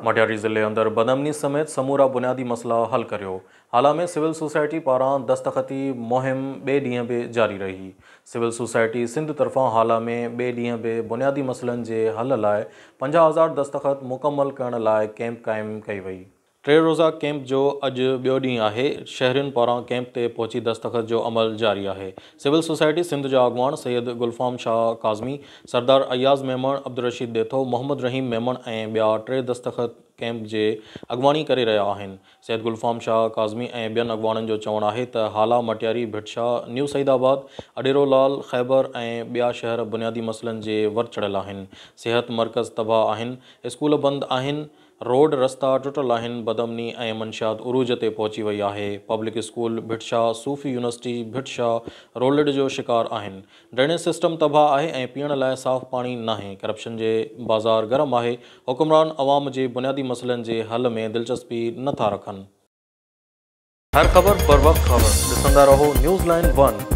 मटियारी ज़िले अंदर बदअमनी समेत समूरा बुनियादी मसला हल करियो। हाला में सिविल सोसाइटी पारां दस्तखती मुहिम बे ॾींहं बि जारी रही। सिविल सोसाइटी सिंध तरफ़ां हाला में बे ॾींहं बि बुनियादी मसलनि जे हल लाइ 50,000 दस्तखत मुकम्मल करण लाइ कैंप क़ाइमु कई वई। 3 रोज़ा कैंप जो अॼु ॿियो ॾींहुं आहे। शहरियुनि पारां कैंप ते पहुची दस्तखत जो अमल जारी आहे। सिविल सोसाइटी सिंध जा अॻवान सैयद गुलफ़ाम शाह काज़मी, सरदार अयाज़ मेमण, अब्दुल रशीद देथो, मोहम्मद रहीम मेमण ऐं ॿिया 3 दस्तखत कैंप जे अॻवानी करे रहिया आहिनि। सैयद गुलफ़ाम शाह काज़मी ऐं ॿियनि अॻवाननि जो चवणु आहे त हाला, मटियारी, भिटशा, न्यू सईदाबाद, अडेरोलाल, खैबर ऐं ॿिया शहर बुनियादी मसलनि जे वर चढ़ियल आहिनि। सिहत मर्कज़ तबाह आहिनि, स्कूल बंदि आहिनि, रोड रस्ता टुटल आहिनि, बदअमनी ऐं मंशियात उरूज ते पहुची वई आहे। पब्लिक स्कूल भिटशा, सूफ़ी यूनिवर्सिटी भिटशा रोलड जो शिकार आहिनि। ड्रेनेज सिस्टम तबाह आहे ऐं पीअण लाइ साफ़ पाणी नाहे। करप्शन जे बाज़ार गरम आहे। हुक्मरान अवाम जे बुनियादी मसलनि जे हल में दिलचस्पी नथा रखनि। हर ख़बर बर वक्त ख़बर ॾिसंदा रहो न्यूज़ लाइन 1।